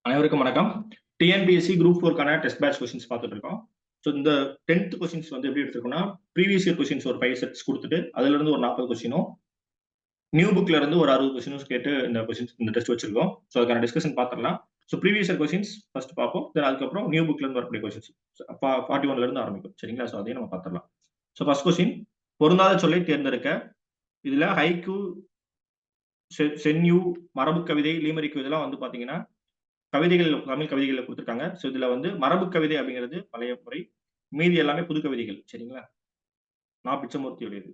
அனைவருக்கும் வணக்கம். TNPSC group 4க்கான டெஸ்ட் பேட்ச் கொஸ்டின்ஸ் பார்த்துட்டு இருக்கோம். ஸோ இந்த 10th கொஸ்டின்ஸ் வந்து எப்படி எடுத்துருக்கோம்னா, ப்ரீவியஸ் இயர் கொஸ்டின்ஸ் ஒரு 5 செட்ஸ் குடுத்துட்டு, அதுல இருந்து ஒரு 40 கொஸ்டினும், நியூ புக்ல இருந்து ஒரு 60 கொஸ்டினும் கேட்டு இந்த டெஸ்ட் வச்சிருக்கோம். ஸோ அதுக்கான டிஸ்கஷன் பார்த்துடலாம். So previous year questions first பார்ப்போம். தென் அதுக்கப்புறம் நியூ புக்ல இருந்து வரக்கூடிய கொஸ்டின்ஸ் 41ல இருந்து ஆரம்பிக்கும். சரிங்களா? ஸோ அதையும் நம்ம பார்த்துடலாம். ஸோ ஃபர்ஸ்ட் கொஸ்டின், பொருந்தாத சொல்லை தேர்ந்தெடுக்க. இதுல ஹைக்கூ, சென்யூ, மரபு கவிதை, லீமரிக் இதெல்லாம் வந்து பாத்தீங்கன்னா கவிதைகள், தமிழ் கவிதைகள்ல குடுத்திருக்காங்க. சோ இதுல வந்து மரபு கவிதை அப்படிங்கிறது பழைய முறை. மீதி எல்லாமே புது கவிதைகள். சரிங்களா? நான் பிச்சமூர்த்தியுடையது.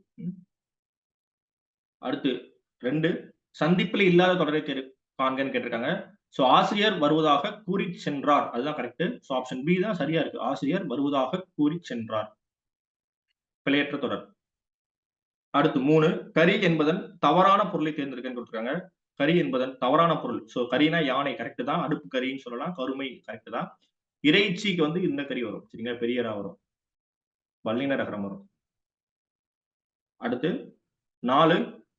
அடுத்து 2 சந்திப்பில் இல்லாத தொடரை காண்கன்னு கேட்டிருக்காங்க. சோ ஆசிரியர் வருவதாக கூறிச் சென்றார். அதுதான் கரெக்ட். சோ ஆப்ஷன் பி தான் சரியா இருக்கு. ஆசிரியர் வருவதாக கூறிச் சென்றார். பிழையற்ற தொடர். அடுத்து 3 கரி என்பதன் தவறான பொருளை தேர்ந்தெடுக்கன்னு குடுத்திருக்காங்க. கரி என்பதன் தவறான பொருள். சோ கரினா யானை கரெக்ட் தான். அடுப்பு கரின்னு சொல்லலாம். கருமை கரெக்ட் தான். இறைச்சிக்கு வந்து இந்த கரி வரும். சரிங்களா? பெரிய ரா வரும். வல்லின ரகரம் வரும். அடுத்து 4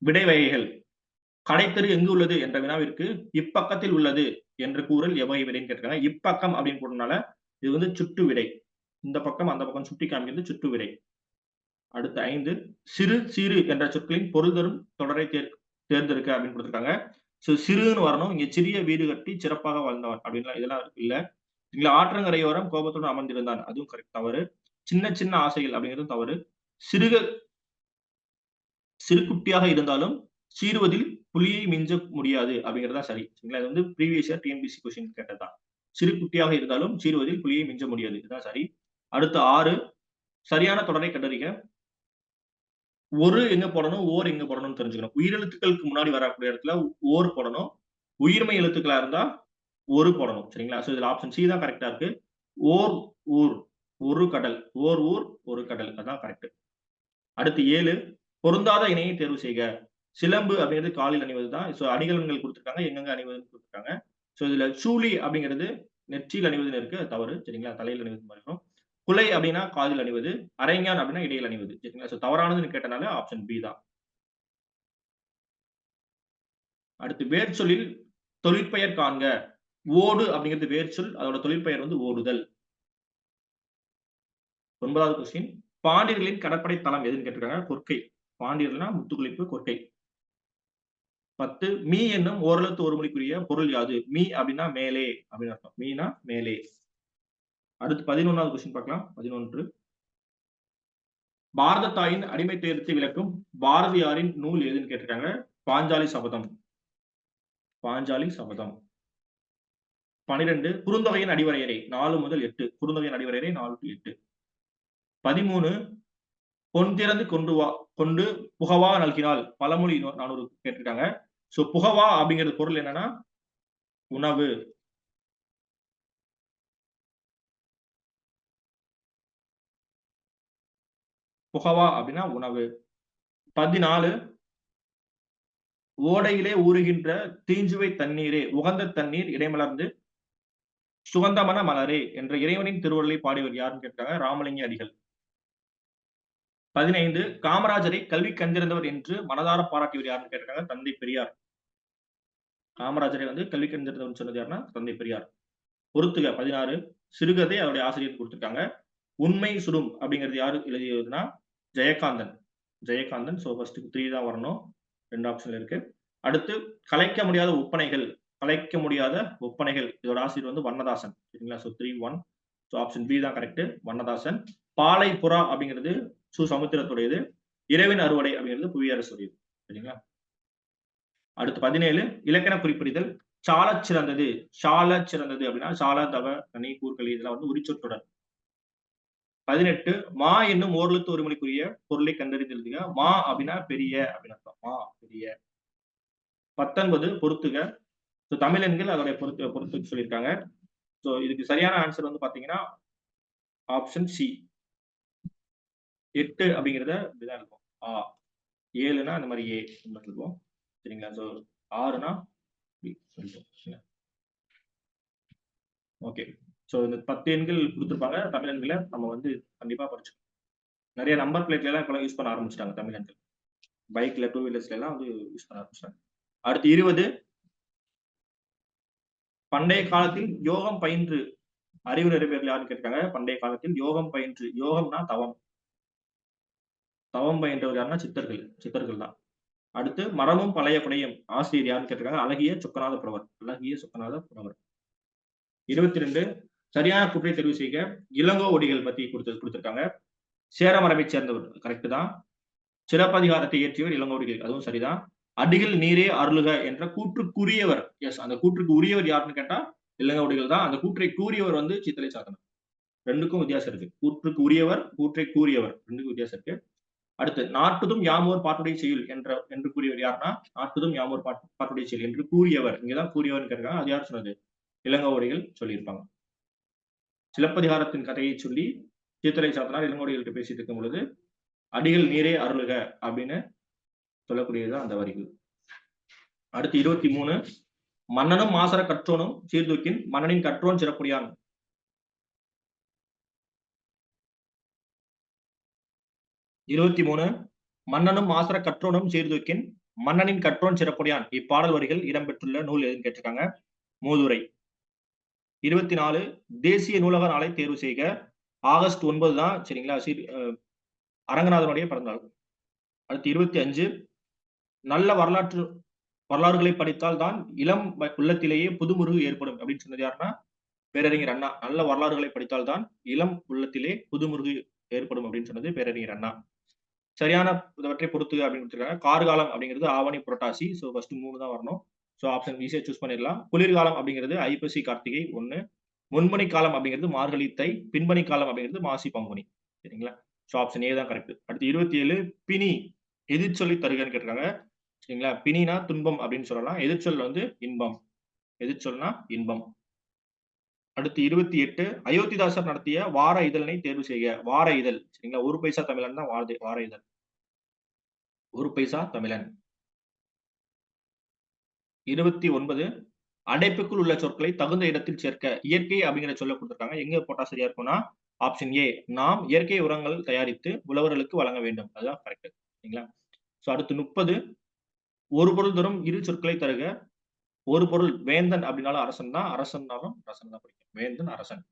விடை வகைகள். கடைத்தெரு எங்கு உள்ளது என்ற வினாவிற்கு இப்பக்கத்தில் உள்ளது என்று கூறல் எவ்வகை விடைன்னு கேட்டிருக்காங்க. இப்பக்கம் அப்படின்னு போட்டனால இது வந்து சுட்டு விடை. இந்த பக்கம் அந்த பக்கம் சுட்டி காமிக்கிறது சுட்டு விடை. அடுத்து 5 சிறு, சீரு என்ற சொற்களின் பொருள் தரும் தொடரை தேர்ந்தெடுக்க அப்படின்னு கொடுத்திருக்காங்க. சோ சிறுன்னு வரணும். இங்க சிறிய வீடு கட்டி சிறப்பாக வாழ்ந்தவன் அப்படின்லாம் இதெல்லாம் இல்ல. இல்ல ஆற்றங்கரையோரம் கோபத்துடன் அமர்ந்திருந்தான். அதுவும் கரெக்ட் தவறு. சின்ன சின்ன ஆசைகள் அப்படிங்கிறதும் தவறு. சிறு குட்டியாக இருந்தாலும் சீறுவதில் புலியை மிஞ்ச முடியாது அப்படிங்கிறது தான் சரி. சரிங்களா? இது வந்து ப்ரீவியஸ் இயர் டிஎன்பிஎஸ்சி கொஸ்டின் கேட்டதுதான். சிறு குட்டியாக இருந்தாலும் சீறுவதில் புலியை மிஞ்ச முடியாது. இதுதான் சரி. அடுத்து 6 சரியான தொடரை கண்டறிக. ஒரு எங்க போடணும், ஓர் எங்க போடணும்னு தெரிஞ்சுக்கணும். உயிரெழுத்துக்களுக்கு முன்னாடி வரக்கூடிய இடத்துல ஓர் போடணும். உயிர்மை எழுத்துக்களா இருந்தா ஒரு போடணும். சரிங்களா? சோ இதுல ஆப்ஷன் சி தான் கரெக்ட்டா இருக்கு. ஓர் ஊர், ஒரு கடல். ஓர் ஊர், ஒரு கடல். அதான் கரெக்ட். அடுத்து 7 பொருந்தாத இணையை தேர்வு செய்க. சிலம்பு அப்படிங்கிறது காலில் அணிவது தான். சோ அணிகலன்கள் குடுத்திருக்காங்க. எங்கெங்க அணிவதுன்னு குடுத்திருக்காங்க. சோ இதுல சூலி அப்படிங்கிறது நெற்றியில் அணிவதுன்னு இருக்கு. அது தவறு. சரிங்களா? தலையில் அணிவது மாதிரி இருக்கும். குலை அப்படின்னா காதில் அணிவது. அரைஞான் அப்படின்னா இடையில் அணிவது. சரிங்களா? சோ தவறானதுன்னு கேட்டனால ஆப்ஷன் பி தான். அடுத்து வேர்ச்சொல்லில் தொழிற்பெயர் காண்க. ஓடு அப்படிங்கிறது வேர்ச்சொல். அதோட தொழிற்பெயர் வந்து ஓடுதல். 9வது கொஸ்டின். பாண்டியர்களின் கடற்படை தளம் எதுன்னு கேட்டிருக்காங்க. கொற்கை. பாண்டியர்கள்னா முத்துக்குளிப்பு, கொற்கை. 10 மீ என்னும் ஓரெழுத்து ஒரு மொழிக்குரிய பொருள் யாது? மீ அப்படின்னா மேலே அப்படின்னு அர்த்தம். மீனா மேலே. அடுத்து 11வது கொஸ்டின் பார்க்கலாம். 11 பாரத தாயின் அடிமை துயரத்தை விளக்கும் பாரதியாரின் நூல் எதுன்னு கேட்டிருக்காங்க. பாஞ்சாலி சபதம். பாஞ்சாலி சபதம். 12 குறுந்தொகையின் அடிவரையறை 4 முதல் 8. குறுந்தொகையின் அடிவரையறை 4 to 8. 13 பொன் திறந்து கொண்டு புகவா நல்கினால் பழமொழி 400 கேட்டிருக்காங்க. சோ புகவா அப்படிங்கிறது பொருள் என்னன்னா உணவு. புகவா அப்படின்னா உணவு. 14 ஓடையிலே ஊறுகின்ற தீஞ்சுவை தண்ணீரே உகந்த தண்ணீர் இடைமலர்ந்து சுகந்தமன மலரே என்ற இறைவனின் திருவருளை பாடியவர் யாருன்னு கேட்டாங்க. ராமலிங்க அடிகள். 15 காமராஜரை கல்வி கண்டிருந்தவர் என்று மனதார பாராட்டியவர் யாருன்னு கேட்டிருக்காங்க. தந்தை பெரியார். காமராஜரை வந்து கல்வி கண்டிருந்தவர் சொன்னது யாருன்னா தந்தை பெரியார். பொறுத்துக 16 சிறுகதை அவருடைய ஆசிரியர் கொடுத்திருக்காங்க. உண்மை சுடும் அப்படிங்கிறது யாரு எழுதியதுன்னா ஜெயகாந்தன். ஜெயகாந்தன். சோ ஃபர்ஸ்ட் 3 தான் வரணும். 2 ஆப்ஷன்ல இருக்கு. அடுத்து கலைக்க முடியாத ஒப்பனைகள். கலைக்க முடியாத ஒப்பனைகள். இதோட ஆசிரியர் வந்து வண்ணதாசன். சரிங்களா? சோ 3 1. சோ ஆப்ஷன் பி தான் கரெக்ட். வண்ணதாசன். பாலை புறா அப்படிங்கிறது சமுத்திரத்துடையது. இரவின் அறுவடை அப்படிங்கிறது புவியரசுடையது. சரிங்களா? அடுத்து 17 இலக்கண குறிப்பிடுதல். சாலச் சிறந்தது. சாலச் சிறந்தது அப்படின்னா சால, தவ, கனி, கூர்க்கலி இதெல்லாம் வந்து உரிச்சொற்றொடர். 18 மா என்னும் ஓரெழுத்து ஒரு மொழிக்குரிய பொருளை கண்டறிந்து எழுதுக. மா அப்படின்னா பெரிய அப்படின்னு அர்த்தம். மா பெரிய. 19 பொறுத்துக. சோ தமிழ் எண்கள் அதோட பொறுத்து சொல்லியிருக்காங்க. சோ இதுக்கு சரியான ஆன்சர் வந்து பாத்தீங்கன்னா ஆப்ஷன் சி. 8 அப்படிங்கிறத இப்படிதான் இருக்கும். 7னா இந்த மாதிரி ஏ எழுதுவோம். சரிங்களா? சோ 6னா பி சொல்லிட்டோம். ஓகே. சோ இந்த 10 எண்கள் கொடுத்திருப்பாங்க. தமிழ் எண்கள நம்ம வந்து கண்டிப்பா படிச்சுக்கணும். நிறைய நம்பர் பிளேட்ல எல்லாம் இப்ப யூஸ் பண்ண ஆரம்பிச்சிட்டாங்க தமிழ் எண்கள். பைக்ல, 2 வீலர்ஸ்ல எல்லாம் வந்து யூஸ் பண்ண ஆரம்பிச்சிட்டாங்க. அடுத்து 20 பண்டைய காலத்தில் யோகம் பயின்று அறிவு நிரம்பியவர்கள் யாருன்னு கேட்டிருக்காங்க. பண்டைய காலத்தில் யோகம் பயின்று, யோகம்னா தவம். தவம் பயின்றவர் யாருன்னா சித்தர்கள். சித்தர்கள் தான். அடுத்து மரமும் பழைய குடையும் ஆசிரியர் யாருன்னு கேட்டிருக்காங்க. அழகிய சொக்கநாத புலவர். அழகிய சொக்கநாத புலவர். 22 சரியான கூற்றை தெரிவு செய்க. இளங்கோவடிகள் பத்தி குடுத்திருக்காங்க. சேர மரபைச் சேர்ந்தவர். கரெக்ட் தான். சிலப்பதிகாரத்தை இயற்றியவர் இளங்கோவடிகள். அதுவும் சரிதான். அடிகள் நீரே அருளுக என்ற கூற்றுக்குரியவர். எஸ், அந்த கூற்றுக்கு உரியவர் யாருன்னு கேட்டா இளங்கோவடிகள் தான். அந்த கூற்றை கூறியவர் வந்து சித்திரை சாத்தனார். 2க்கும் வித்தியாசம் இருக்கு. கூற்றுக்கு உரியவர், கூற்றை கூறியவர். 2க்கும் வித்தியாசம் இருக்கு. அடுத்து நாட்டுதும் யாமோர் பாட்டுடை செய்யுள் என்று கூறியவர் யாருன்னா, நாட்டுதும் யாமோர் பாட்டுடை செய்யுள் என்று கூறியவர். இங்கதான் கூறியவர்னு கேட்டிருக்காங்க. அது யார் சொன்னது? இளங்கோவடிகள் சொல்லியிருப்பாங்க. சிலப்பதிகாரத்தின் கதையை சொல்லி சித்திரை சாத்தனார் இளங்கோவடிகள்கிட்ட பேசிட்டு இருக்கும் பொழுது, அடிகள் நீரே அருளுக அப்படின்னு சொல்லக்கூடியதுதான் அந்த வரிகள். அடுத்து 23 மன்னனும் மாசற கற்றோனும் சீர்தூக்கின் மன்னனின் கற்றோன் சிறப்புடையான். 23 மன்னனும் மாசற கற்றோனும் சீர்தூக்கின் மன்னனின் கற்றோன் சிறப்புடையான். இப்பாடல் வரிகள் இடம்பெற்றுள்ள நூல் எதுன்னு கேட்டிருக்காங்க. மூதுரை. 24 தேசிய நூலக நாளை தேர்வு செய்க. ஆகஸ்ட் 9 தான் சரிங்களா? அரங்கநாதனுடைய பிறந்தநாள். அடுத்து 25 நல்ல வரலாறுகளை படித்தால் தான் இளம் உள்ளத்திலேயே புதுமுருகு ஏற்படும் அப்படின்னு சொன்னது யாருன்னா பேரறிஞர் அண்ணா. நல்ல வரலாறுகளை படித்தால் தான் இளம் உள்ளத்திலே புதுமுருகு ஏற்படும் அப்படின்னு சொன்னது பேரறிஞர் அண்ணா. சரியானவற்றை பொறுத்துக அப்படின்னு கொடுத்திருக்காங்க. கார்காலம் அப்படிங்கிறது ஆவணி புரட்டாசி. ஸோ ஃபர்ஸ்ட் 3 தான் வரணும். ஸோ ஆப்ஷன் ஈஸியா சூஸ் பண்ணிடலாம். குளிர்காலம் அப்படிங்கிறது ஐப்பசி கார்த்திகை 1. முன்பனி காலம் அப்படிங்கிறது மார்கழி தை. பின்பனி காலம் அப்படிங்கிறது மாசி பங்குனி. சரிங்களா? ஸோ ஆப்ஷன் ஏ தான் கரெக்ட். அடுத்து 27 பிணி எதிர்ச்சொல்லி தருகன்னு கேட்டிருக்காங்க. சரிங்களா? பிணினா துன்பம் அப்படின்னு சொல்லலாம். எதிர்ச்சொல் வந்து இன்பம். எதிர்ச்சொல்னா இன்பம். அடுத்து 28 அயோத்திதாசர் நடத்திய வார இதழனை தேர்வு செய்க. வார இதழ் சரிங்களா? 1 பைசா தமிழன் தான் வார இதழ். 1 பைசா தமிழன். 29 அடைப்புக்குள் உள்ள சொற்களை தகுந்த இடத்தில் சேர்க்க. இயற்கை அப்படிங்கிற சொல்ல கொடுத்திருக்காங்க. எங்க போட்டா சரியா இருக்கும்னா ஆப்ஷன் ஏ. நாம் இயற்கை உரங்கள் தயாரித்து உழவர்களுக்கு வழங்க வேண்டும். அதுதான் கரெக்ட். சரிங்களா? சோ அடுத்து 30 ஒரு பொருள் தரும் இரு சொற்களை தருக. ஒரு பொருள் வேந்தன் அப்படின்னாலும் அரசன் தான். அரசன்னாலும் ரசன் தான் படிக்கும். வேந்தன், அரசன்.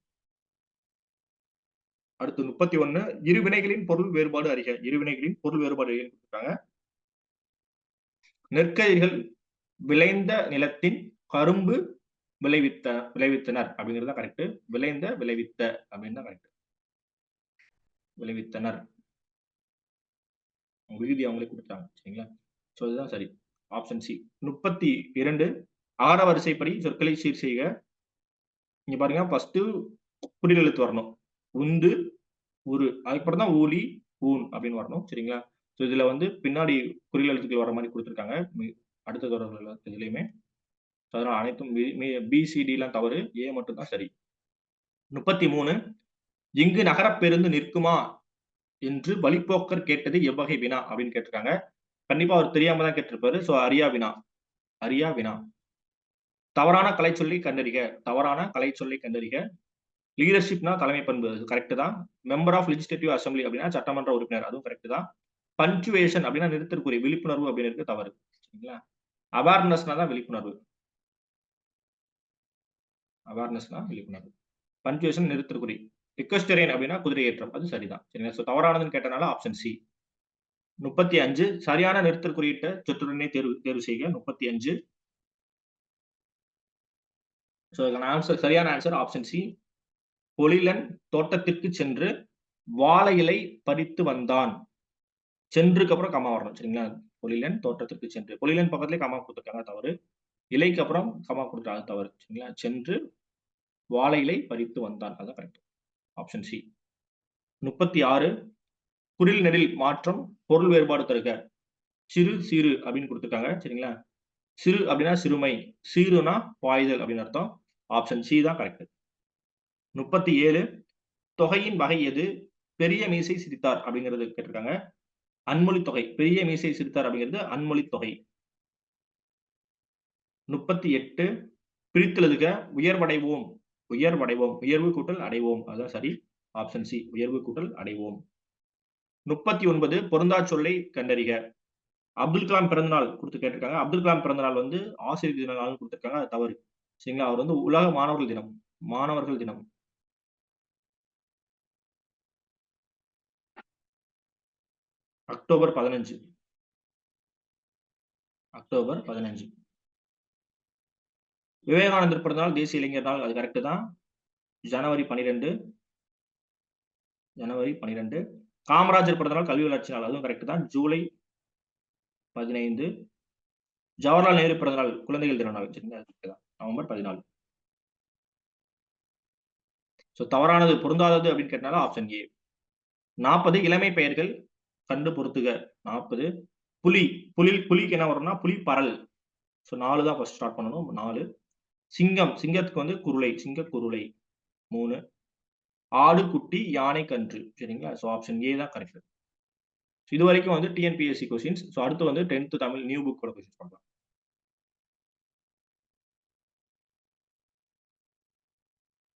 அடுத்து 31 இரு வினைகளின் பொருள் வேறுபாடு அறிக. இரு வினைகளின் பொருள் வேறுபாடு அறிகன்னு கொடுத்திருக்காங்க. நெற்கதிர்கள் விளைந்த நிலத்தின் கரும்பு விளைவித்தனர் அப்படிங்கிறது தான் கரெக்ட். விளைவித்த அப்படின்னு தான் கரெக்ட். விளைவித்தனர். விகுதி அவங்களே கொடுத்தாங்க. சரிங்களா? சோ இதுதான் சரி. Option C. 32 ஆர வரிசைப்படி சொற்களை சீர் செய்க. இங்க பாருங்க ஃபர்ஸ்ட் குறில் எழுத்து வரணும். உந்து, உரு. அதுக்கப்புறம் தான் ஊலி, ஊன் அப்படின்னு வரணும். சரிங்களா? சோ இதுல வந்து பின்னாடி குறில் எழுத்துக்கள் வர மாதிரி கொடுத்திருக்காங்க. அடுத்த தொடர்கள் இதுலயுமே. அதனால அனைத்தும் பி, சி, டி எல்லாம் தவறு. ஏ மட்டும் தான் சரி. 33 இங்கு நகரப் பேருந்து நிற்குமா என்று வழிப்போக்கர் கேட்டது எவ்வகை வினா அப்படின்னு கேட்டிருக்காங்க. கண்டிப்பா அவர் தெரியாம தான் கேட்டிருப்பாரு. சோ அறியா வினா. அறியா வினா. தவறான கலைச்சொல்லை கண்டறிக. தவறான கலைச்சொல்லை கண்டறிக. லீடர்ஷிப்னா தலைமை பண்பு. அது கரெக்ட் தான். மெம்பர் ஆஃப் லெஜிஸ்லேட்டிவ் அசெம்பிளி அப்படின்னா சட்டமன்ற உறுப்பினர். அதுவும் கரெக்ட் தான். பஞ்சுவேஷன் அப்படின்னா நிறுத்தற்குறி. விழிப்புணர்வு அப்படின்னு இருக்கு. தவறு. சரிங்களா? அவேர்னஸ்னா தான் விழிப்புணர்வு. அவேர்னஸ்னா விழிப்புணர்வு. பஞ்சுவேஷன் நிறுத்தற்குறி. எக்வெஸ்டரியன் அப்படின்னா குதிரையேற்றம். அது சரிதான். சரிங்களா? சோ தவறானதுன்னு கேட்டனால ஆப்ஷன் சி. 35 சரியான நிறுத்தற் குறியிட்ட சொற்றொடரினை தேர்வு செய்க. 35 சோ இதுக்கான சரியான ஆன்சர் ஆப்ஷன் சி. பொழிலன் தோட்டத்திற்கு சென்று வாழை இலை பறித்து வந்தான். சென்றுக்கு அப்புறம் கமா வரணும். சரிங்களா? பொழிலன் தோட்டத்திற்கு சென்று. பொழிலன் பக்கத்திலே கமா குடுத்திருக்காங்க. தவறு. இலைக்கு அப்புறம் கமா குடுத்துட்டாங்க. அது தவறு. சரிங்களா? சென்று வாழை இலை பறித்து வந்தான். அதான் கரெக்ட். Option C. 36 குறில் நெடில் மாற்றம் பொருள் வேறுபாடு தருக. சிறு, சீரு அப்படின்னு குடுத்திருக்காங்க. சரிங்களா? சிறு அப்படின்னா சிறுமை. சீருனா பாய்தல் அப்படின்னு அர்த்தம். ஆப்ஷன் சி தான் கரெக்ட். 37 தொகையின் வகை எது? பெரிய மீசை சிரித்தார் அப்படிங்கிறது கேட்டிருக்காங்க. அன்மொழி தொகை. பெரிய மீசை சிரித்தார் அப்படிங்கிறது அன்மொழி தொகை. 38 பிரித்தெழுதுக. உயர்வடைவோம். உயர்வடைவோம். உயர்வு கூட்டல் அடைவோம். அதுதான் சரி. Option C. உயர்வு கூட்டல் அடைவோம். 39 பொருந்தா சொல்லை கண்டறிக. அப்துல் கலாம் பிறந்த நாள் கொடுத்து கேட்டிருக்காங்க. அப்துல் கலாம் பிறந்த நாள் வந்து ஆசிரியர் தின நாள்னு கொடுத்திருக்காங்க. அது தவறு. சரிங்களா? அவர் வந்து உலக மாணவர்கள் தினம். மாணவர்கள் தினம். அக்டோபர் 15. அக்டோபர் 15. விவேகானந்தர் பிறந்த நாள் தேசிய இளைஞர் நாள். அது கரெக்ட் தான். ஜனவரி 12. ஜனவரி 12. காமராஜர் பிறந்த நாள் கல்வி வளர்ச்சி நாள். அதுவும் கரெக்ட் தான். ஜூலை 15. ஜவஹர்லால் நேரு பிறந்த நாள் குழந்தைகள் தின நாள். சரிங்களா? அது கரெக்ட் தான். நவம்பர் 14. தவறானது பொருந்தாதது அப்படின்னு கேட்டனால ஆப்ஷன் ஏ. 40 இளமை பெயர்கள் கண்டு பொறுத்துக. 40 புலி. புலிக்கு என்ன வரும்னா புலி பரல். 4 தான் ஃபர்ஸ்ட் ஸ்டார்ட் பண்ணணும். 4. சிங்கம். சிங்கத்துக்கு வந்து குருளை. சிங்க குருளை. 3. ஆடு, குட்டி, யானை, கன்று. சரிங்களா? ஆப்ஷன் ஏ தான் கரெக்ட். இதுவரைக்கும் வந்து டிஎன்பிஎஸ்சி கொஸ்டின்ஸ். அடுத்து வந்து 10th தமிழ் நியூ புக்கோட கொஸ்டின்ஸ் பார்க்கலாம்.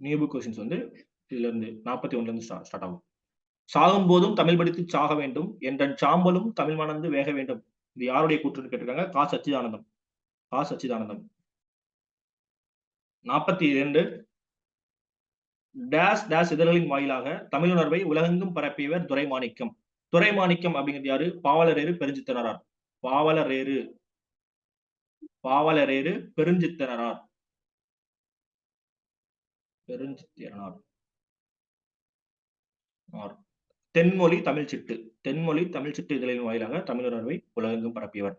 நியூ புக் கொஸ்டின்ஸ் வந்து இதுல இருந்து 41ல இருந்து ஸ்டார்ட் ஆகும். சாகும்போதும் தமிழ் படித்து சாக வேண்டும் என்றன் சாம்பலும் தமிழ் மணந்து வேக வேண்டும். இது யாருடைய கூற்றுன்னு கேட்டிருக்காங்க? கா. சச்சிதானந்தம். கா. சச்சிதானந்தம். 42 டேஷ் டேஷ் இதழ்களின் வாயிலாக தமிழுணர்வை உலகெங்கும் பரப்பியவர் துரைமாணிக்கம். துரைமாணிக்கம் அப்படிங்கிறது யாரு? பாவலரேறு பெருஞ்சித்திரனார். பாவலரேறு பாவலரேறு பெருஞ்சித்திரனார். பெருஞ்சித்திரனார். தென்மொழி தமிழ் சிட்டு. தென்மொழி தமிழ் சிட்டு இதழின் வாயிலாக தமிழுணர்வை உலகெங்கும் பரப்பியவர்.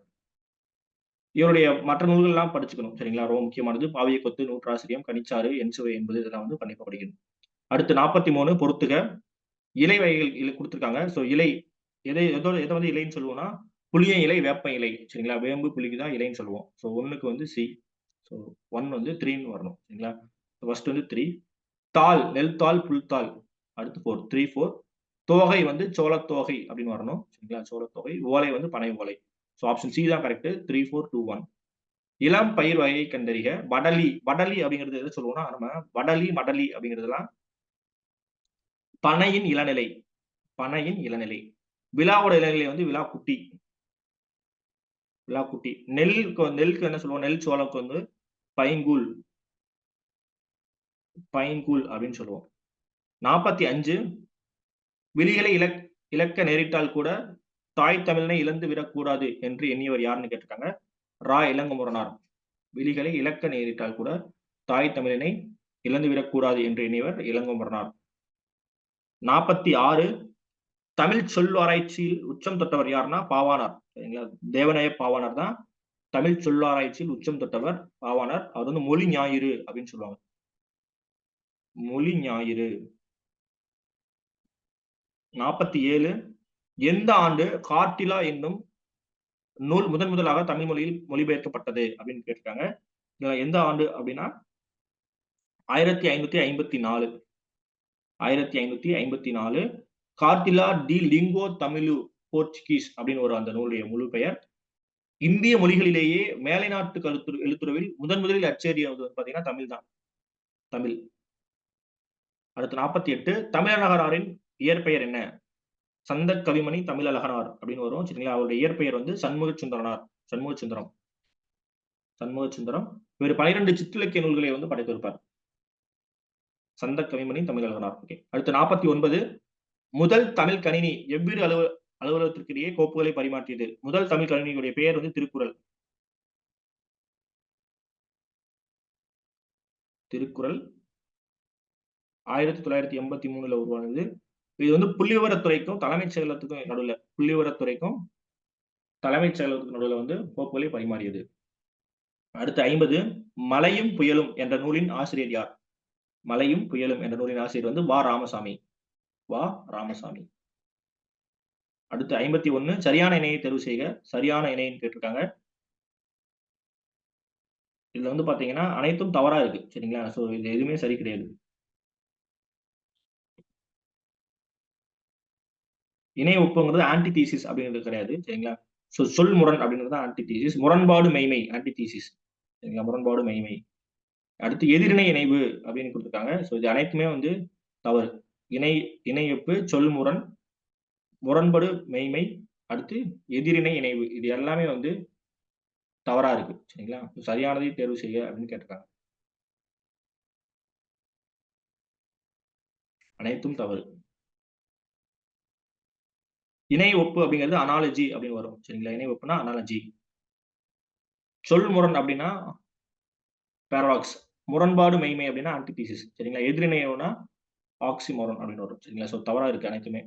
இவருடைய மற்ற நூல்கள் எல்லாம் படிச்சுக்கணும். சரிங்களா? ரொம்ப முக்கியமானது. பாவிய கொத்து, நூற்றாசிரியம், கனிச்சாறு, என்சுவை என்பது இதெல்லாம் வந்து கண்டிப்பா படிக்கணும். அடுத்து 43 பொறுத்துக. இலை வகைகள் குடுத்திருக்காங்க. இலை எத வந்து இலைன்னு சொல்லுவோம்னா, புளிய இலை, வேப்ப இலை. சரிங்களா? வேம்பு, புளிக்கு தான் இலைன்னு சொல்லுவோம். 1க்கு வந்து சி. 1 வந்து 3ன்னு வரணும். சரிங்களா? ஃபர்ஸ்ட் வந்து 3. தாள், நெல் தாள், புல் தாள். அடுத்து 4. 3, 4. தோகை வந்து சோளத்தோகை அப்படின்னு வரணும். சரிங்களா? சோளத்தோகை. ஓலை வந்து பனை ஓலை. ஆப்ஷன் சி தான் கரெக்ட். 3, 4, 2, 1. இளம் பயிர் வகையை கண்டறிக. வடலி. வடலி அப்படிங்கிறது எத சொல்லுவோம்னா, நம்ம வடலி, மடலி அப்படிங்கிறதெல்லாம் பனையின் இளநிலை. பனையின் இளநிலை. விழாவோட இளநிலை வந்து விழாக்குட்டி. விழாக்குட்டி. நெல்லுக்கு என்ன சொல்லுவோம்? நெல் சோளக்கு வந்து பைங்கூழ். பைங்கூழ் அப்படின்னு சொல்லுவோம். 45 விழிகளை இழக்க நேரிட்டால் கூட தாய் தமிழனை இழந்து விடக்கூடாது என்று எண்ணியவர் யாருன்னு கேட்டிருக்காங்க? ரா. இளங்குமரனார். விழிகளை இழக்க நேரிட்டால் கூட தாய் தமிழினை இழந்துவிடக்கூடாது என்று எண்ணியவர் இளங்குமரனார். 46 தமிழ் சொல் ஆராய்ச்சியில் உச்சம் தொட்டவர் யாருன்னா பாவாணர். சரிங்களா? தேவநேய பாவாணர் தான் தமிழ் சொல்லாராய்ச்சியில் உச்சம் தொட்டவர் பாவாணர். அவர் வந்து மொழி ஞாயிறு அப்படின்னு சொல்லுவாங்க. மொழி ஞாயிறு. 47 எந்த ஆண்டு கார்டிலா என்னும் நூல் முதலாக தமிழ் மொழியில் மொழிபெயர்க்கப்பட்டது அப்படின்னு கேட்டிருக்காங்க. எந்த ஆண்டு அப்படின்னா 1554. 1554 கார்டிலா டி லிங்கோ தமிழு போர்ச்சுகீஸ் அப்படின்னு ஒரு அந்த நூலுடைய முழு பெயர். இந்திய மொழிகளிலேயே மேலை நாட்டு எழுத்துருவில் முதலில் அச்சேறியது பாத்தீங்கன்னா தமிழ் தான். தமிழ். அடுத்து 48 தமிழழகனாரின் இயற்பெயர் என்ன? சந்த கவிமணி தமிழழகனார் அப்படின்னு வரும். சரிங்களா? அவருடைய இயற்பெயர் வந்து சண்முக சுந்தரனார். சண்முக சுந்தரம். சண்முக சுந்தரம். இவர் 12 சிற்றிலக்கிய நூல்களை வந்து படைத்திருப்பார். சந்த கவிமணி தமிழழகனார். ஓகே. அடுத்து 49 முதல் தமிழ் கணினி எவ்விரு அலுவலகத்திற்கிடையே கோப்புகளை பரிமாற்றியது? முதல் தமிழ் கணினியுடைய பெயர் வந்து திருக்குறள். திருக்குறள் 1983ல உருவானது. இது வந்து புள்ளிவிவரத்துறைக்கும் தலைமைச் செயலகத்துக்கும் நடுவுல புள்ளிவிவரத்துறைக்கும் தலைமைச் செயலகத்துக்கும் நடுவுல வந்து கோப்புகளை பரிமாறியது. அடுத்து 50 மலையும் புயலும் என்ற நூலின் ஆசிரியர் யார்? மலையும் புயலும் என்ற நூலின் ஆசிரியர் வந்து வா. ராமசாமி. வா. ராமசாமி. அடுத்து 51 சரியான இணையை தேர்வு செய்க. சரியான இணைன்னு கேட்டிருக்காங்க. இதுல வந்து பாத்தீங்கன்னா அனைத்தும் தவறா இருக்கு. சரிங்களா? இது எதுவுமே சரி கிடையாது. இணை ஒப்புங்கிறது ஆன்டிதீசிஸ் அப்படிங்கிறது கிடையாது. சரிங்களா? சொல் முரண் அப்படிங்கிறது தான் ஆன்டிதீசிஸ். முரண்பாடு மெய்மை ஆன்டிதீசிஸ். சரிங்களா? முரண்பாடு மெய்மை. அடுத்து எதிரிணை இணைவு அப்படின்னு கொடுத்திருக்காங்க. இது அனைத்துமே வந்து தவறு. இணையொப்பு, சொல் முரண், முரண்பாடு மெய்மை, அடுத்து எதிரிணை இணைவு. இது எல்லாமே வந்து தவறா இருக்கு. சரிங்களா? சரியானதை தேர்வு செய்ய அப்படின்னு கேட்டிருக்காங்க. அனைத்தும் தவறு. இணை ஒப்பு அப்படிங்கிறது அனாலஜி அப்படின்னு வரும். சரிங்களா? இணை ஒப்புனா அனாலஜி. சொல் முரண் அப்படின்னா பாராடாக்ஸ். முரண்பாடு மெய்மை அப்படின்னா ஆன்டிதீசிஸ். சரிங்களா? எதிரிணைனா ஆக்ஸிமோரான் அப்படின்னு வரும். சரிங்களா? சோ தவறா இருக்கு அனைத்துமே.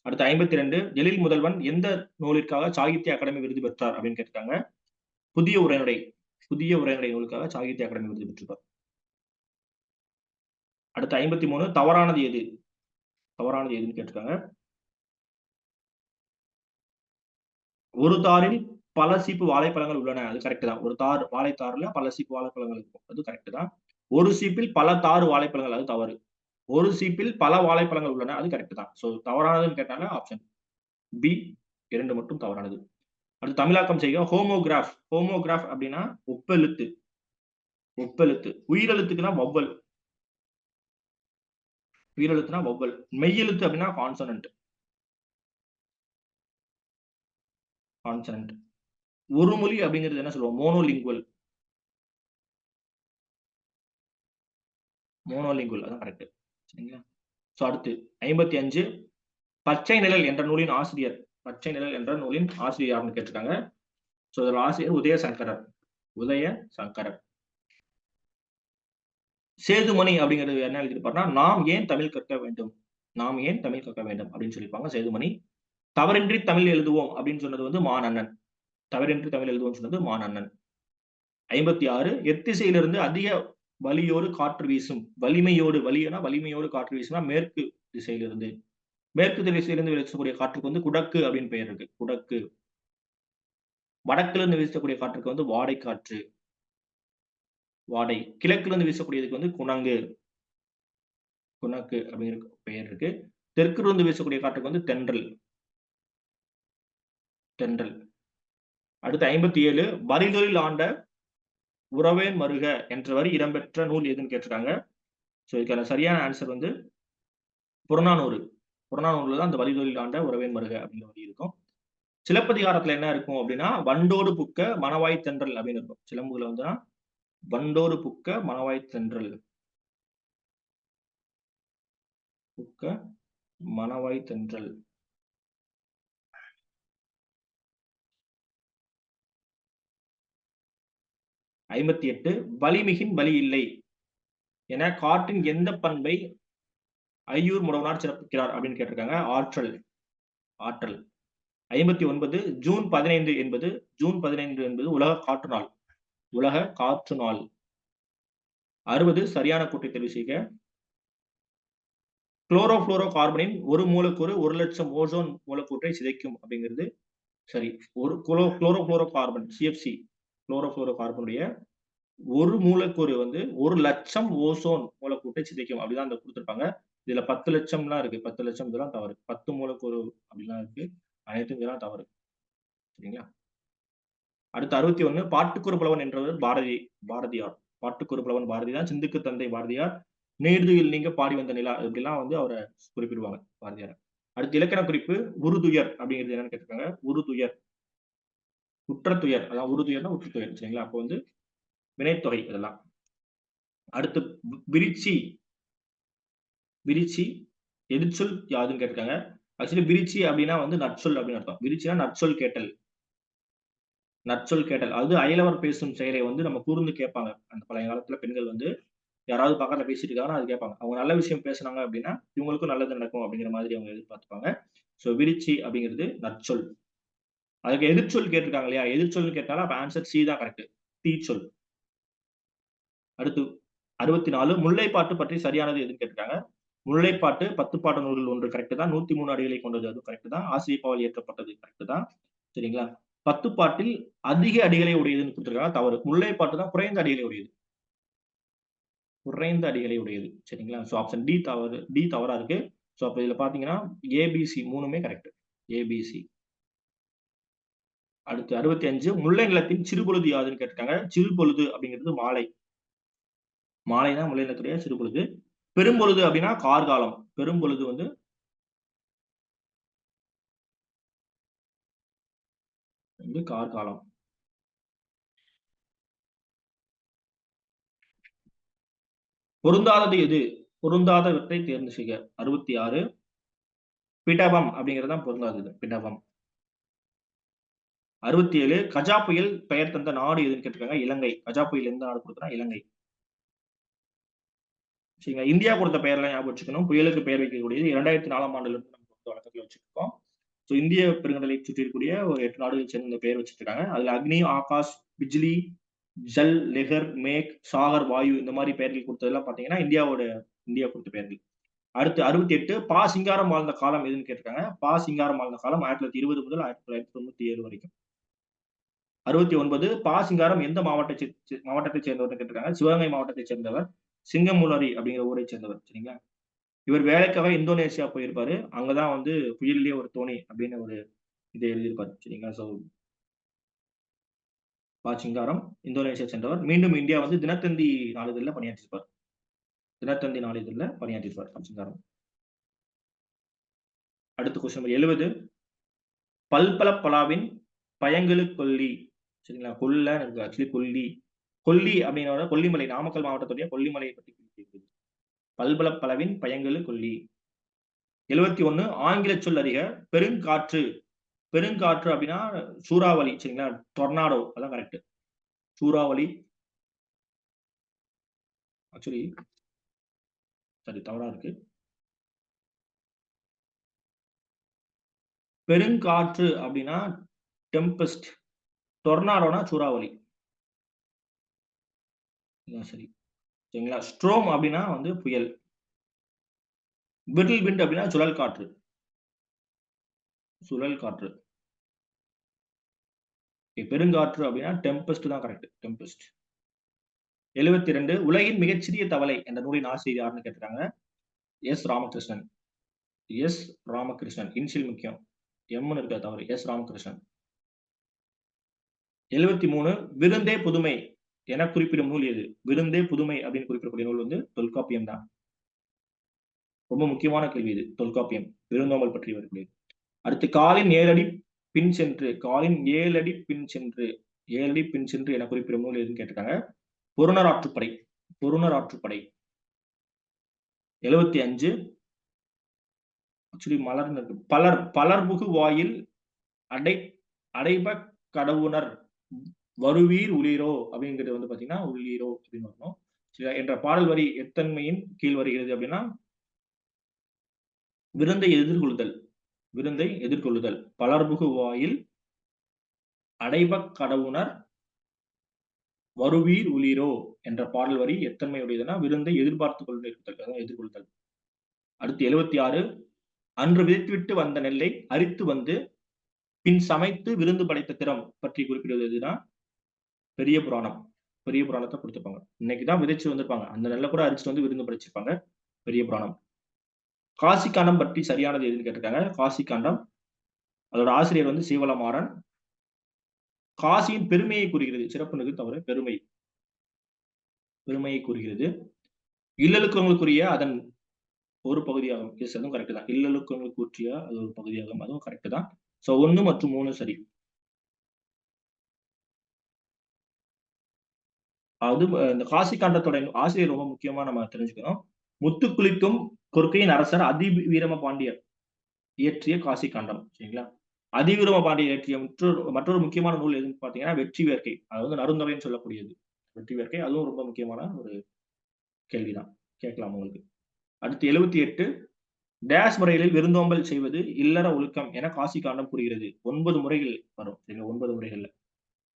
அடுத்து 52 எழில் முதல்வன் எந்த நூலிற்காக சாகித்ய அகாடமி விருது பெற்றார் அப்படின்னு கேட்டிருக்காங்க. புதிய உரைநடை. புதிய உரைநடை நூலுக்காக சாகித்ய அகாடமி விருது பெற்றிருப்பார். அடுத்து 53 தவறானது எது? தவறானது எதுன்னு கேட்டிருக்காங்க. ஒரு தாரில் பல சீப்பு வாழைப்பழங்கள் உள்ளன. அது கரெக்ட் தான். ஒரு தார் வாழைத்தார்ல பல சீப்பு வாழைப்பழங்கள் இருக்கும். அது கரெக்ட் தான். ஒரு சீப்பில் பல தார் வாழைப்பழங்கள் அது தவறு. ஒரு சீப்பில் பல வாழைப்பழங்கள் உள்ளன. அது கரெக்ட் தான். சோ தவறானதுன்னு கேட்டாங்க ஆப்ஷன் பி 2 மட்டும் தவறானது. அடுத்து தமிழாக்கம் செய்க. ஹோமோகிராஃப். ஹோமோகிராஃப் அப்படின்னா ஒப்பெழுத்து. ஒப்பெழுத்து. உயிரெழுத்துக்குன்னா வவ்வல். உயிரெழுத்துனா வவ்வல். மெய்யெழுத்து அப்படின்னா கான்சனன்ட். கான்சனன்ட். ஒரு மொழி அப்படிங்கிறது என்ன சொல்லுவோம்? மோனோலிங்குவல். மோனோலிங்குவல் அதான் கரெக்ட். சரிங்களா? சோ அடுத்து 55 பச்சை நிழல் என்ற நூலின் ஆசிரியர். பச்சை நிழல் என்ற நூலின் ஆசிரியர் யாருன்னு கேட்டிருக்காங்க. சோ இதோட ஆசிரியர் உதயசங்கரர். உதயசங்கரர். சேதுமணி அப்படிங்கிறது என்ன எழுதியிருப்பாருன்னா, நாம் ஏன் தமிழ் கற்க வேண்டும்? நாம் ஏன் தமிழ் கற்க வேண்டும் அப்படின்னு சொல்லியிருப்பாங்க சேதுமணி. தவறின்றி தமிழ் எழுதுவோம் அப்படின்னு சொன்னது வந்து மானண்ணன். தவறின்றி தமிழ் எழுதுவோம்னு சொன்னது மானண்ணன். 56 எத்திசையிலிருந்து அதிக வலியோடு காற்று வீசும். வலிமையோடு வலினா வலிமையோடு காற்று வீசுனா மேற்கு திசையிலிருந்து. மேற்கு திசையிலிருந்து வீசக்கூடிய காற்றுக்கு வந்து குடக்கு அப்படின்னு பெயர் இருக்கு. குடக்கு. வடக்கிலிருந்து வீசக்கூடிய காற்றுக்கு வந்து வாடை காற்று. வாடை. கிழக்கிலிருந்து வீசக்கூடியதுக்கு வந்து குணங்கு. குணக்கு அப்படிங்கிற பெயர் இருக்கு. தெற்கிலிருந்து வீசக்கூடிய காற்றுக்கு வந்து தென்றல். தென்றல். அடுத்து 57 வரிதொழில் ஆண்ட உறவேன் மருக என்ற வரி இடம்பெற்ற நூல் எதுன்னு கேட்டிருக்காங்க. சோ இதுக்கான சரியான ஆன்சர் வந்து புறநானூறு. புறநானூறுல தான் அந்த வரிதொழில் ஆண்ட உறவேன் மருக அப்படிங்கிற வரி இருக்கும். சிலப்பதிகாரத்துல என்ன இருக்கும் அப்படின்னா, வண்டோடு புக்க மணவாய் தென்றல் அப்படின்னு இருக்கும். சிலம்புல வந்து வண்டோடு புக்க மணவாய் தென்றல். புக்க மணவாய் தென்றல். 58 வலிமிகின் வலி இல்லை என காற்றின் எந்த பண்பை ஐயூர் முடவனார் சிறப்பிக்கிறார் அப்படின்னு கேட்டிருக்காங்க. ஆற்றல். ஆற்றல். 59 ஜூன் 15 என்பது உலக காற்று நாள். உலக காற்று நாள். 60 சரியான கூற்றை தெரிவு செய்க. குளோரோபுளோரோ கார்பனின் ஒரு மூலக்கூறு 1,00,000 ஓசோன் மூலக்கூற்றை சிதைக்கும் அப்படிங்கிறது சரி. ஒரு குளோரோபுளோரோ கார்பன் CFC குளோரோபுளோரோ கார்பனுடைய ஒரு மூலக்கூறு வந்து 1,00,000 ஓசோன் மூலக்கூற்றை சிதைக்கும். அப்படிதான் அந்த குடுத்திருப்பாங்க. இதுல 10,00,000லாம் இருக்கு. 10,00,000 இதெல்லாம் தவறு. 10 மூலக்கூறு அப்படிலாம் இருக்கு. அனைத்தும் இதெல்லாம் தவறு. சரிங்களா? அடுத்து 61 பாட்டுக்கொரு புலவன் என்றவர் பாரதியார். பாட்டுக்கொரு புலவன் பாரதி தான். சிந்துக்கு தந்தை பாரதியார். நீர்துயில் நீங்க பாடி வந்த நிலா இப்படிலாம் வந்து அவர குறிப்பிடுவாங்க பாரதியார. அடுத்து இலக்கண குறிப்பு உறுதுயர் அப்படிங்கிறது என்னன்னு கேட்டிருக்காங்க. உறுதுயர். உற்றத்துயர். அதான் உறுதுயர்னா உற்றுத்துயர். சரிங்களா? அப்போ வந்து வினைத்தொகை இதெல்லாம். அடுத்து விரிச்சி. விரிச்சி எதிர்ச்சொல் யாதுன்னு கேட்டிருக்காங்க. ஆக்சுவலி விரிச்சி அப்படின்னா வந்து நற்சொல் அப்படின்னு அர்த்தம். விரிச்சினா நற்சொல் கேட்டல். நற்சொல் கேட்டல். அது அயலவர் பேசும் செயலை வந்து நம்ம கூர்ந்து கேட்பாங்க. அந்த பழைய காலத்துல பெண்கள் வந்து யாராவது பக்கத்துல பேசிட்டு இருக்காங்கன்னா அது கேட்பாங்க. அவங்க நல்ல விஷயம் பேசுனாங்க அப்படின்னா, இவங்களுக்கும் நல்லது நடக்கும் அப்படிங்கிற மாதிரி அவங்க எதிர்பார்த்துப்பாங்க. சோ விரிச்சி அப்படிங்கிறது நற்சொல். அதுக்கு எதிர்ச்சொல் கேட்டிருக்காங்க இல்லையா? எதிர்ச்சொல்னு கேட்டாலும் அப்ப ஆன்சர் சி தான் கரெக்ட். தீச்சொல். அடுத்து 64 முல்லைப்பாட்டு பற்றி சரியானது எதுன்னு கேட்டிருக்காங்க. முல்லைப்பாட்டு 10 பாட்டு நூல்கள் ஒன்று கரெக்ட் தான். 103 அடிகளை கொண்டது அது கரெக்ட் தான். ஆசிரியப்பாவால் இயற்றப்பட்டது கரெக்ட் தான். சரிங்களா? 10 பாட்டில் அதிக அடிகளை உடையதுன்னு குடுத்திருக்காங்க. தவறு. முல்லைப்பாட்டு தான் குறைந்த அடிகளை உடையது. குறைந்த அடிகளை உடையது. சரிங்களா? சோ ஆப்ஷன் டி தவறு. டி தவறா இருக்கு. சோ அப்ப இதுல பார்த்தீங்கன்னா, ஏபிசி 3மே கரெக்ட். ஏபிசி. அடுத்து 65 முல்லை நிலத்தின் சிறுபொழுது யாதுன்னு கேட்டிருக்காங்க. சிறுபொழுது அப்படிங்கிறது மாலை. மாலை தான் முல்லை நிலத்துடைய சிறுபொழுது. பெரும்பொழுது அப்படின்னா கார்காலம். பெரும்பொழுது வந்து கார்காலம். பொருந்தாதது எது? பொருந்தாதவற்றை தேர்ந்து செய்க. 66 பிடவம் அப்படிங்கிறது தான் பொருந்தாதது. பிடவம். 67 கஜா புயல் பெயர் தந்த நாடு எதுன்னு கேட்டிருக்காங்க. இலங்கை. கஜா புயல் எந்த நாடு குடுத்தனா? இலங்கை. சரிங்களா. இந்தியா கொடுத்த பெயர்லாம் ஞாபகம் வச்சுக்கணும். புயலுக்கு பெயர் வைக்கக்கூடியது 2004ஆம் ஆண்டுல இருந்து நம்ம வந்து வழக்கத்துல வச்சிருக்கோம். ஸோ இந்திய பெருங்கடலை சுற்றி இருக்கக்கூடிய ஒரு 8 நாடுகள் சேர்ந்து இந்த பெயர் வச்சுட்டு இருக்காங்க. அதுல அக்னி, ஆகாஷ், பிஜ்லி, ஜல், லெஹர், மேக், சாகர், வாயு இந்த மாரி பெயர்கள் குடுத்ததெல்லாம் பார்த்தீங்கன்னா, இந்தியா குடுத்த பெயர்கள். அடுத்து 68 பா. சிங்காரம் வாழ்ந்த காலம் எதுன்னு கேட்டிருக்காங்க. பா. சிங்காரம் வாழ்ந்த காலம் 1920 முதல் 1997 வரைக்கும். 69 பா. சிங்காரம் எந்த மாவட்டத்தைச் சேர்ந்தவர்ன்னு கேட்டிருக்காங்க. சிவகங்கை மாவட்டத்தைச் சேர்ந்தவர். சிங்கமுலரி அப்படிங்கிற ஊரைச் சேர்ந்தவர். சரிங்களா. இவர் வேலைக்காக இந்தோனேசியா போயிருப்பாரு. அங்க தான் வந்து புயலிலே ஒரு தோணி அப்படின்னு ஒரு இத எழுதியிருப்பாரு. சரிங்களா. ஸோ பா. சிங்காரம் இந்தோனேசியா சென்றவர். மீண்டும் இந்தியா வந்து தினத்தந்தி நாளிதழ்ல பணியாற்றியிருப்பார். தினத்தந்தி நாளிதழ்ல பணியாற்றியிருப்பார் பா. சிங்காரம். அடுத்த கொஸ்டின் நம்பர் 70 பல்பலப்பலாவின் பயங்கெழு கொல்லி. சரிங்களா. கொல்ல ஆக்சுவலி கொல்லி. கொல்லி அப்படின்னா கொல்லிமலை நாமக்கல் மாவட்டத்துடைய கொல்லிமலையை பத்தி குறிப்பிடுகிறது. பல்பலப்பலவின் பயங்கெழு கொல்லி. 71 ஆங்கில சொல் அறிக. பெருங்காற்று. பெருங்காற்று அப்படின்னா சூறாவளி. சரிங்களா. டொர்னாடோ அதான் கரெக்ட். சூறாவளி. ஆக்சுவலி சரி தவறா இருக்கு. பெருங்காற்று அப்படின்னா டெம்பெஸ்ட். டொர்னாடோனா சூறாவளி. இதான் சரி. சரிங்களா. ஸ்ட்ரோம் அப்படின்னா வந்து புயல். விர்ல் விண்ட் அப்படின்னா சுழல் காற்று. சுழல் காற்று. பெருங்காற்று அப்படின்னா டெம்பெஸ்ட் தான் கரெக்ட். டெம்பெஸ்ட். 72 உலகின் மிகச்சிறிய தவளை என்ற நூலின் ஆசிரியர் யாருன்னு கேட்டிருக்காங்க. S. Ramakrishnan. S. Ramakrishnan. Initial முக்கியம். எம்ன்னு இருக்கா தவறு. எஸ். ராமகிருஷ்ணன். 73 விருந்தே புதுமை என குறிப்பிடும் நூல் எது? விருந்தே புதுமை அப்படின்னு குறிப்பிடக்கூடிய நூல் வந்து தொல்காப்பியம் தான். ரொம்ப முக்கியமான கேள்வி இது. தொல்காப்பியம். விருந்தோம்பல் பற்றி வரக்கூடியது. அடுத்து காலின் 7 அடி பின் சென்று. காலின் 7 அடி பின் சென்று. 7 அடி பின் சென்று என குறிப்பிடும் நூல் எதுன்னு கேட்டிருக்காங்க. பொருணர் ஆற்றுப்படை. பொருணர் ஆற்றுப்படை. 75 ஆக்சுவலி மலர்ன்னு இருக்கு. பலர்புகு வாயில் அடை அடைப கடவுணர் வருவீர் உளீரோ அப்படிங்கிறது வந்து பாத்தீங்கன்னா உள்ளீரோ அப்படின்னு வரணும். என்ற பாடல் வரி எத்தன்மையின் கீழ் வருகிறது அப்படின்னா விருந்தை எதிர்கொள்ளுதல். விருந்தை எதிர்கொள்ளுதல். பலர்புகு வாயில் அடைபக் கடவுணர் வருவீர் உளீரோ என்ற பாடல் வரி எத்தன்மையுடையதுன்னா விருந்தை எதிர்பார்த்துக் கொண்டிருத்தல். அதான் எதிர்கொள்ளுதல். அடுத்து 76 அன்று விதைத்துவிட்டு வந்த நெல்லை அரித்து வந்து பின் சமைத்து விருந்து படைத்த திறம் பற்றி குறிப்பிடுவது எதுனா பெரிய புராணம். பெரிய புராணத்தை கொடுத்திருப்பாங்க. இன்னைக்குதான் விதைச்சு வந்திருப்பாங்க. அந்த நெல்லை கூட அரிச்சுட்டு வந்து விருந்து படைச்சிருப்பாங்க. பெரிய புராணம். காசி காண்டம் பற்றி சரியானது எதுன்னு கேட்டிருக்காங்க. காசி காண்டம் அதோட ஆசிரியர் வந்து சீவலமாறன். காசியின் பெருமையை கூறுகிறது. சிறப்புனது தவிர பெருமை. பெருமையை கூறுகிறது. இல்லலுக்கங்களுக்குரிய அதன் ஒரு பகுதியாகும். எஸ் அதுவும் கரெக்ட் தான். இல்லலுக்கங்களுக்கு ஊற்றிய அது ஒரு பகுதியாகும். அதுவும் கரெக்ட் தான். சோ 1 மற்றும் 3 சரி. அது இந்த காசி காண்டத்தோட ஆசிரியர் ரொம்ப முக்கியமா நம்ம தெரிஞ்சுக்கணும். முத்துக்குளிக்கும் கொற்கையின் அரசர் அதிவீரம பாண்டியர் இயற்றிய காசி காண்டம். சரிங்களா. அதிவீரம பாண்டியர் இயற்றிய மற்றொரு முக்கியமான நூல் எதுன்னு பாத்தீங்கன்னா வெற்றி வேர்க்கை. அது வந்து நருந்தொகைன்னு சொல்லக்கூடியது. வெற்றி வேர்க்கை அதுவும் ரொம்ப முக்கியமான ஒரு கேள்விதான். கேட்கலாம் உங்களுக்கு. அடுத்து 78 டேஷ் முறைகளில் விருந்தோம்பல் செய்வது இல்லற ஒழுக்கம் என காசி காண்டம் கூறுகிறது. 9 முறைகள் வரும். சரிங்களா. 9 முறைகள்ல.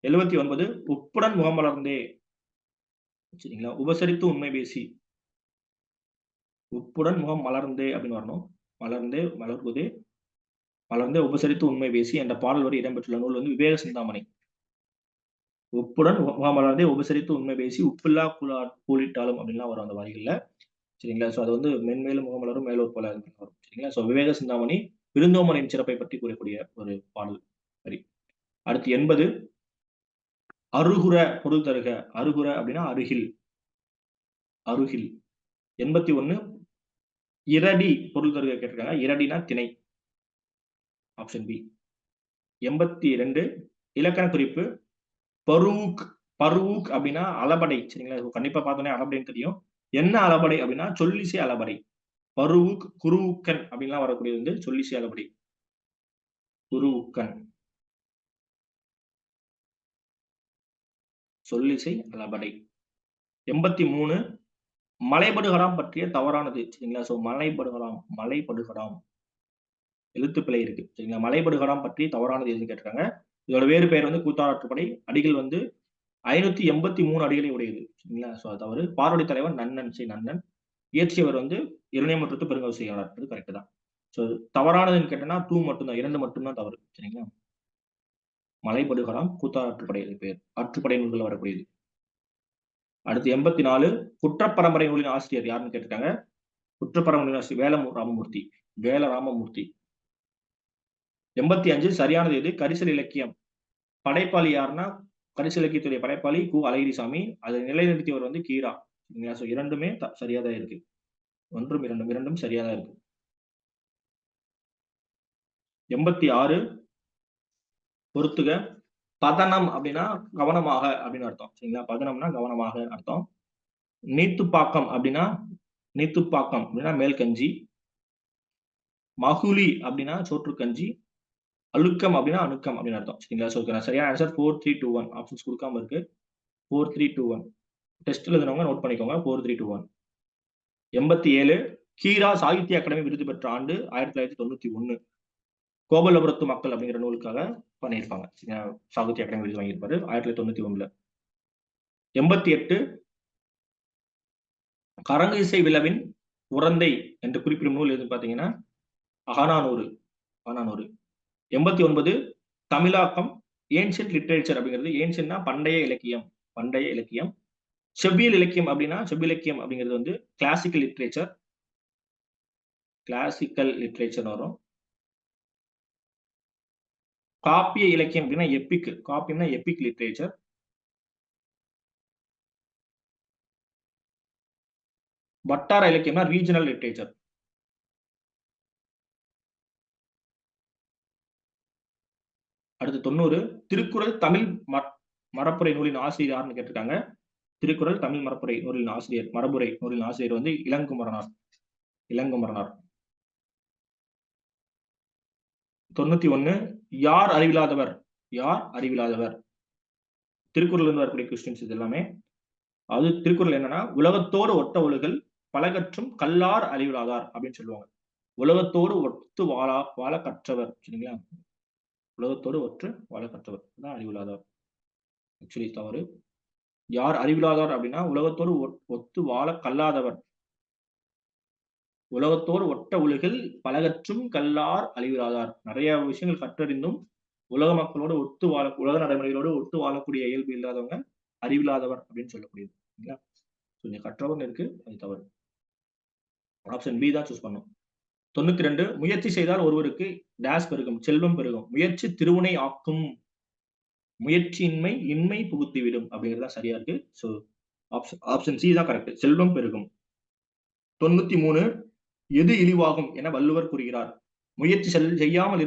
79 உப்புடன் முகம் மலர்ந்தே. சரிங்களா. உபசரித்து உண்மை பேசி. உப்புடன் முகம் மலர்ந்தே அப்படின்னு வரணும். மலர்ந்தே மலர்வதே மலர்ந்தே உபசரித்து உண்மை பேசி என்ற பாடல் வரி இடம்பெற்றுள்ள நூல் வந்து விவேக சிந்தாமணி. உப்புடன் முகம் மலர்ந்தே உபசரித்து உண்மை பேசி உப்பில்லா கூலிட்டாலும் அப்படின்லாம் வரும் அந்த வரிகள்ல. சரிங்களா. சோ அது வந்து மென்மேலும் முகமலரும் மேலோர் போல வரும். சரிங்களா. சோ விவேக சிந்தாமணி விருந்தோம்பலின் சிறப்பை பற்றி கூறக்கூடிய ஒரு பாடல் வரி. அடுத்து 80 அருகுர பொருள் தருக. அருகுர அப்படின்னா அருகில். அருகில். 81 இரடி பொருள் தருக கேட்டிருக்காங்க. இரடினா திணை. Option B. 82 இலக்கண குறிப்பு பரூக். பரூக் அப்படின்னா அளபடை. சரிங்களா. கண்டிப்பா பார்த்தோன்னே அளபடைன்னு தெரியும். என்ன அளபடை அப்படின்னா சொல்லிசை அளபடை. பருவு, குருவுக்கன் அப்படின்லாம் வரக்கூடியது வந்து சொல்லிசை அளபடை. குருவுக்கன், சொல்லிசை அளபடை. 83 மலைபடுகடாம் பற்றிய தவறானது. சரிங்களா? சோ மலைபடுகடாம் எழுத்துப்பிழை இருக்கு. சரிங்களா? மலைபடுகடாம் பற்றி தவறானது எதுன்னு கேட்டிருக்காங்க. இதோட வேறு பெயர் வந்து கூத்தாற்றுப்படை. அடிகள் வந்து 583 அடிகளை உடையது. சரிங்களா? சோ அது தவறு. பாருடை தலைவன் நன்னன். நன்னன். இயற்றியவர் வந்து இரணியமுற்றத்து பெருங்கவிசையாளர். அது கரெக்ட் தான். சோ தவறானதுன்னு கேட்டனா 2 மட்டும் தான். 2 மட்டும் தான் தவறு. சரிங்களா? மலைபடுகடாம் கூத்தாற்றுப்படை அது பேர். ஆற்றுப்படை நூல்கள்ல வரக்கூடியது. அடுத்து 84 குற்றப்பரம்பரை நூலின் ஆசிரியர் யாருன்னு கேட்டிருக்காங்க. குற்றப்பரம்பரை நூலின் ஆசிரியர் ராமமூர்த்தி. வேல ராமமூர்த்தி. 85 சரியானது எது? கரிசல் இலக்கியம். படைப்பாளி யாருன்னா, கரிசல் இலக்கியத்துடைய படைப்பாளி கு. அழகிரிசாமி. அதை நிலைநிறுத்தியவர் வந்து கீரா. சரிங்களா? சோ இரண்டுமே சரியா தான் இருக்கு. 1ம் 2ம் 2ம் சரியா தான் இருக்கு. 86 பொறுத்துக. பதனம் அப்படின்னா கவனமாக அப்படின்னு அர்த்தம். சரிங்களா? பதனம்னா கவனமாக அர்த்தம். நீத்துப்பாக்கம் அப்படின்னா மேல்கஞ்சி. மகுளி அப்படின்னா சோற்றுக்கஞ்சி. அழுக்கம் அப்படின்னா அணுக்கம் அப்படின்னு அர்த்தம். சரிங்களா? சோ சரியான ஆன்சர் 4, 3, 2, 1. ஆப்ஷன்ஸ் கொடுக்காம இருக்கு. 4, 3, 2, 1. டெஸ்ட் எழுதுனவங்க நோட் பண்ணிக்கோங்க. 4, 3, 2, 1. 87 கீரா சாகித்ய அகாடமி விருது பெற்ற ஆண்டு 1991. கோபல்லபுரத்து மக்கள் அப்படிங்கிற நூலுக்காக பண்ணியிருப்பாங்க. சாகித்ய அகாடமி விருது வாங்கியிருப்பாரு 1991. 88 கரங்கு இசை விழவின் உறந்தை என்று குறிப்பிடும் நூல் எதுன்னு பாத்தீங்கன்னா அகநானூறு. 89 தமிழாக்கம் ஏன்ஷியன்ட் லிட்டரேச்சர் அப்படிங்கிறது. ஏன்ஷியன்ட்னா பண்டைய இலக்கியம். செவ்வியல் இலக்கியம் அப்படிங்கிறது வந்து கிளாசிக்கல் லிட்ரேச்சர் வரும். காப்பிய இலக்கியம் அப்படின்னா எப்பிக் லிட்ரேச்சர். வட்டார இலக்கியம்னா ரீஜனல் லிட்ரேச்சர். அடுத்து 90 திருக்குறள் தமிழ் மரபுரை நூலின் ஆசிரியர் யாருன்னு கேட்டிருக்காங்க. திருக்குறள் தமிழ் மரபுரை நூலின் ஆசிரியர் வந்து இளங்குமரனார். 91 யார் அறிவிலாதவர்? திருக்குறள் இருந்து வரக்கூடிய கொஸ்டின்ஸ் இது எல்லாமே. அது திருக்குறள் என்னன்னா உலகத்தோடு ஒட்ட ஒழுகல் பலகற்றும் கல்லார் அறிவிலாதார் அப்படின்னு சொல்லுவாங்க. உலகத்தோடு ஒத்து வாழ கற்றவர். சரிங்களா? உலகத்தோடு ஒற்று வாழ கற்றவர் தான் அறிவிலாதார். ஆக்சுவலி தவறு. யார் அறிவிலாதார் அப்படின்னா உலகத்தோடு ஒத்து வாழ கல்லாதவர். உலகத்தோடு ஒட்ட ஒழுகல் பலகற்றும் கல்லார் அறிவிலாதார். நிறைய விஷயங்கள் கற்றறிந்தும் உலக மக்களோடு உலக நடைமுறைகளோடு ஒத்து வாழக்கூடிய இயல்பு இல்லாதவங்க அறிவில்லாதவர் அப்படின்னு சொல்லக்கூடியது. கொஞ்சம் கற்றவன் இருக்கு, அது தவறு. ஆப்ஷன் பி தான் சூஸ் பண்ணும். 92 முயற்சி செய்தால் ஒருவருக்கு டேஸ் பெருகும், செல்வம் பெருகும். முயற்சி திருவினை ஆக்கும், முயற்சியின்மை இன்மை புகுத்திவிடும் அப்படிங்கிறது சரியா இருக்கு. சோ ஆப்ஷன் சி தான் கரெக்ட். செல்வம் பெருகும். 93 எது இழிவாகும் என வள்ளுவர் கூறுகிறார்? முயற்சி செய்யாமல்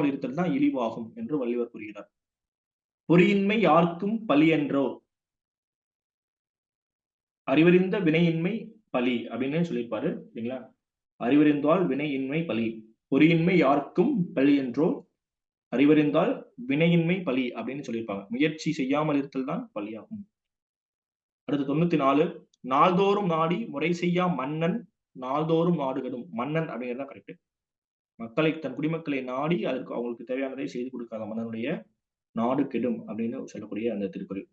இருத்தல் தான் இழிவாகும் என்று வள்ளுவர் கூறுகிறார். பொறியின்மை யாருக்கும் பழி என்றோ, அறிவறிந்த வினையின்மை பழி அப்படின்னு சொல்லியிருப்பாரு. சரிங்களா? அறிவறிந்தால் வினையின்மை பழி. பொறியின்மை யாருக்கும் பழி என்றோ, அறிவறிந்தால் வினையின்மை பழி அப்படின்னு சொல்லியிருப்பாங்க. முயற்சி செய்யாமல் இருத்தல் தான் பழியாகும். அடுத்து 94 நாள்தோறும் நாடி முறை செய்யா மன்னன் நாள்தோறும் நாடுகடும். மன்னன் அப்படிங்கிறது தான் கரெக்ட். தன் குடிமக்களை நாடி அதற்கு அவங்களுக்கு தேவையானதை செய்து கொடுக்காத மன்னனுடைய நாடு கெடும் அப்படின்னு சொல்லக்கூடிய அந்த திருக்குறள்.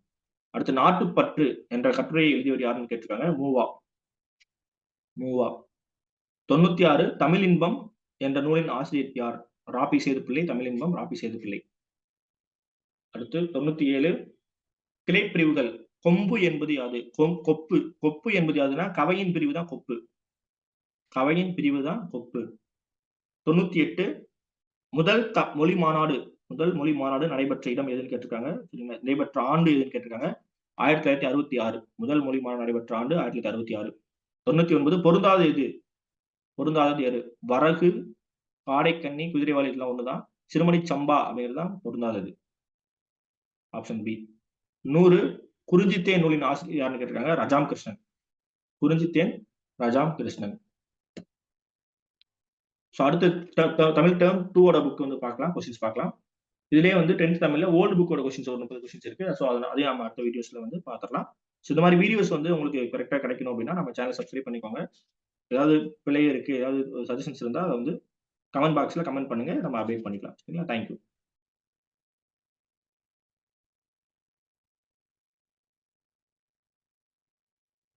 அடுத்து நாட்டுப்பற்று என்ற கட்டுரையை எழுதியவர் யாருன்னு கேட்டிருக்காங்க. மூவா. 96 தமிழின்பம் என்ற நூலின் ஆசிரியர் யார்? ராபி சேதுப்பிள்ளை. தமிழின்பம் ராபி சேதுப்பிள்ளை. அடுத்து 97 கிளைப்பிரிவுகள். கொம்பு என்பது யாது? கொப்பு என்பது யாதுன்னா கவையின் பிரிவு தான் கொப்பு. 98 முதல் மொழி மாநாடு நடைபெற்ற இடம் எதுன்னு கேட்டிருக்காங்க. நடைபெற்ற ஆண்டு எதுன்னு கேட்டிருக்காங்க. 1966. முதல் மொழி மாநாடு நடைபெற்ற ஆண்டு 1966. 99 பொருந்தாதது எது? வரகு, காடைக்கண்ணி, குதிரைவாலி இதெல்லாம் ஒண்ணுதான். சிறுமணி சம்பா அப்படிங்கிறது தான் பொருந்தாதது. Option B. 100 குறிஞ்சித்தேன் நூலின் ஆசிரியர் யாருன்னு கேட்டிருக்காங்க. ரஜாம் கிருஷ்ணன். குறிஞ்சித்தேன் ரஜாம் கிருஷ்ணன். ஸோ அடுத்து தமிழ் டேர்ம் 2 ஓட புக் வந்து பார்க்கலாம். கொஸ்டின்ஸ் பார்க்கலாம். இதுலயே வந்து 10th தமிழ்ல ஓல்டு புக்கோட கொஸ்டின்ஸ் ஒரு 30 கொஸ்டின்ஸ் இருக்கு. ஸோ அதையும் நம்ம அடுத்த வீடியோஸ்ல வந்து பார்த்துடலாம். ஸோ இந்த மாதிரி வீடியோஸ் வந்து உங்களுக்கு கரெக்ட்டா கிடைக்கணும் அப்படின்னா நம்ம சேனல் சப்ஸ்கிரைப் பண்ணிக்கோங்க. ஏதாவது பிழை இருக்கு, ஏதாவது சஜஷன்ஸ் இருந்தா அத வந்து கமெண்ட் பாக்ஸ்ல கமெண்ட் பண்ணுங்க. நம்ம அப்டேட் பண்ணிக்கலாம். சரிங்களா? Thank you.